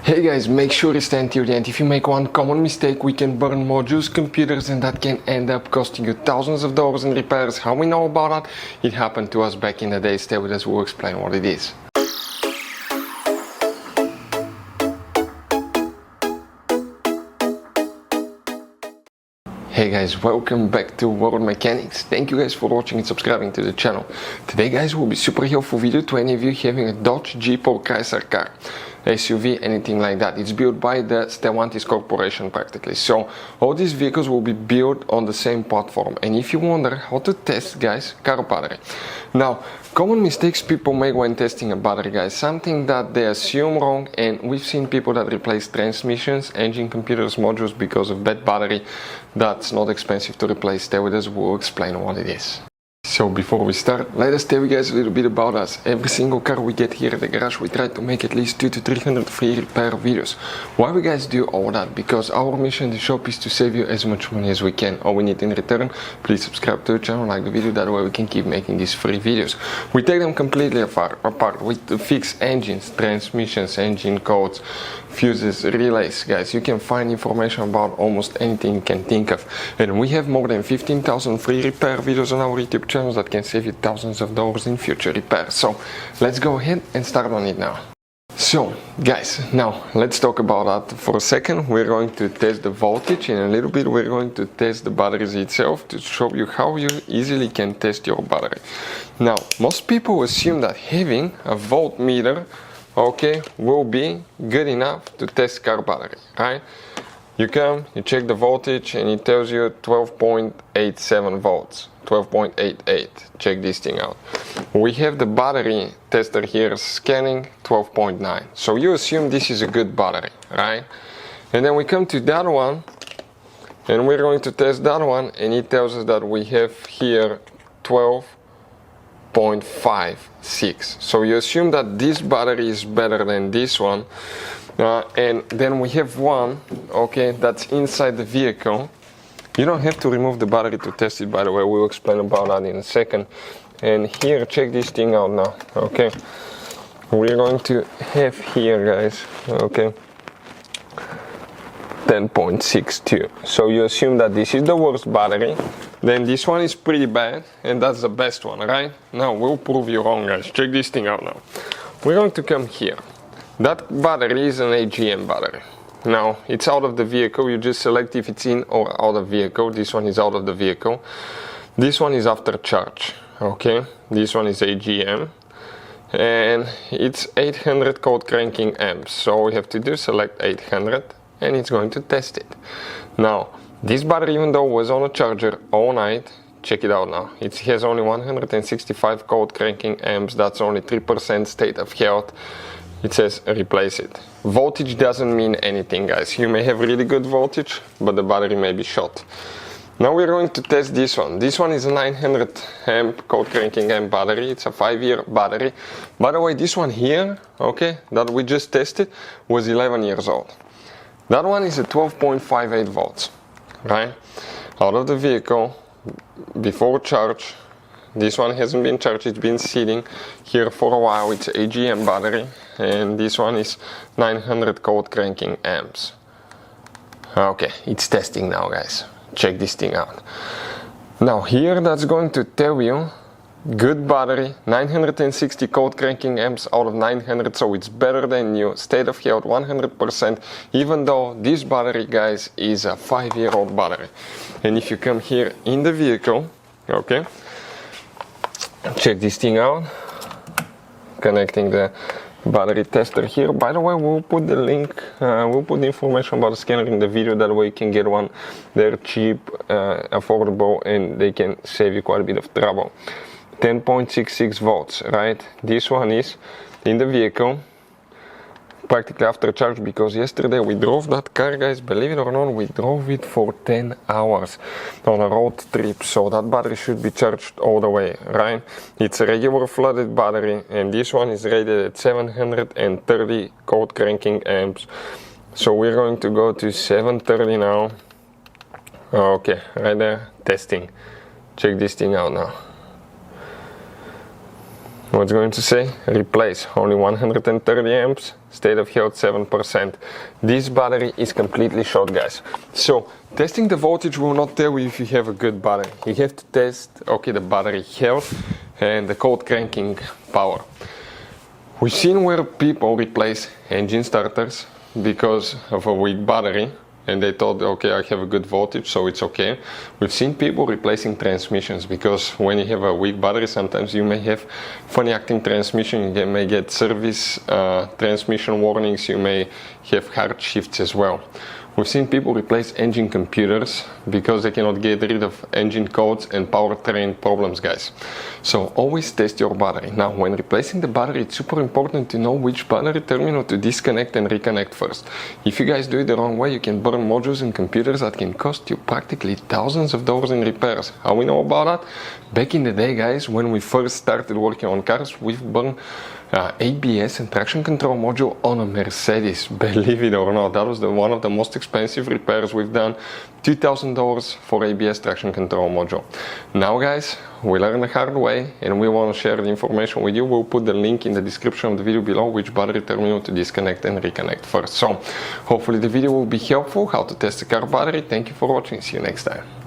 Hey guys, make sure you stay until the end. If you make one common mistake, we can burn modules, computers, and that can end up costing you thousands of dollars in repairs. How we know about that? It happened to us back in the day. Stay with us, we'll explain what it is. Hey guys, welcome back to World Mechanics. Thank you guys for watching and subscribing to the channel. Today guys will be super helpful video to any of you having a Dodge Jeep or Chrysler car, SUV, anything like that. It's built by the Stellantis Corporation practically. So all these vehicles will be built on the same platform. And if you wonder how to test guys, car battery. Now, common mistakes people make when testing a battery guys, something that they assume wrong, and we've seen people that replace transmissions, engine, computers, modules because of bad battery. That's not expensive to replace. Stay with us, we'll explain what it is. So before we start, let us tell you guys a little bit about us. Every single car we get here at the garage, we try to make at least 200 to 300 free repair videos. Why we guys do all that? Because our mission in the shop is to save you as much money as we can. All we need in return, please subscribe to the channel, like the video, that way we can keep making these free videos. We take them completely apart. We fix engines, transmissions, engine codes, fuses, relays. Guys, you can find information about almost anything you can think of. And we have more than 15,000 free repair videos on our YouTube channel that can save you thousands of dollars in future repairs. So let's go ahead and start on it now. So guys, now let's talk about that for a second. We're going to test the voltage, and in a little bit we're going to test the batteries itself to show you how you easily can test your battery. Now, most people assume that having a voltmeter, okay, will be good enough to test car battery, right? You come, you check the voltage, and it tells you 12.87 volts, 12.88. Check this thing out. We have the battery tester here scanning 12.9. So you assume this is a good battery, right? And then we come to that one, and we're going to test that one, and it tells us that we have here 12.56. So you assume that this battery is better than this one. And then we have one, okay, that's inside the vehicle. You don't have to remove the battery to test it, by the way. We'll explain about that in a second. And here, check this thing out now, okay. We're going to have here, guys, okay, 10.62. So you assume that this is the worst battery. Then this one is pretty bad, and that's the best one, right? Now, we'll prove you wrong, guys. Check this thing out now. We're going to come here. That battery is an AGM battery. Now, it's out of the vehicle. You just select if it's in or out of vehicle. This one is out of the vehicle. This one is after charge, okay? This one is AGM. And it's 800 cold cranking amps. So all we have to do, select 800, and it's going to test it. Now, this battery, even though it was on a charger all night, check it out now. It has only 165 cold cranking amps. That's only 3% state of health. It says replace it. Voltage doesn't mean anything, guys. You may have really good voltage, but the battery may be short. Now we're going to test this one. This one is a 900 amp cold cranking amp battery. It's a 5-year battery. By the way, this one here, okay, that we just tested, was 11 years old. That one is a 12.58 volts, right? Out of the vehicle, before charge. This one hasn't been charged, it's been sitting here for a while. It's AGM battery, and this one is 900 cold cranking amps. Okay, it's testing now, guys. Check this thing out. Now here, that's going to tell you good battery, 960 cold cranking amps out of 900, so it's better than new, state of health 100%, even though this battery, guys, is a 5-year-old battery. And if you come here in the vehicle, okay, check this thing out, connecting the battery tester here. By the way, we'll put the link, we'll put the information about the scanner in the video, that way you can get one. They're cheap, affordable, and they can save you quite a bit of trouble. 10.66 volts, right? This one is in the vehicle, practically after charge, because yesterday we drove that car, guys, believe it or not, we drove it for 10 hours on a road trip, so that battery should be charged all the way, right? It's a regular flooded battery, and this one is rated at 730 cold cranking amps. So we're going to go to 730 now. Okay, right there, testing. Check this thing out now. what's going to say? Replace. Only 130 amps, state of health 7%. This battery is completely short, guys. So testing the voltage will not tell you if you have a good battery. You have to test, okay, the battery health and the cold cranking power. We've seen where people replace engine starters because of a weak battery, and they thought, okay, I have a good voltage, so it's okay. We've seen people replacing transmissions because when you have a weak battery, sometimes you may have funny acting transmission, you may get service transmission warnings, you may have hard shifts as well. We've seen people replace engine computers because they cannot get rid of engine codes and powertrain problems, guys. So always test your battery. Now, when replacing the battery, it's super important to know which battery terminal to disconnect and reconnect first. If you guys do it the wrong way, you can burn modules and computers that can cost you practically thousands of dollars in repairs. How we know about that? Back in the day, guys, when we first started working on cars, we've burned ABS and traction control module on a Mercedes. Believe it or not, that was one of the most expensive repairs we've done. $2,000 for ABS traction control module. Now, guys, we learned the hard way and we want to share the information with you. We'll put the link in the description of the video below which battery terminal to disconnect and reconnect first. So hopefully the video will be helpful how to test the car battery. Thank you for watching. See you next time.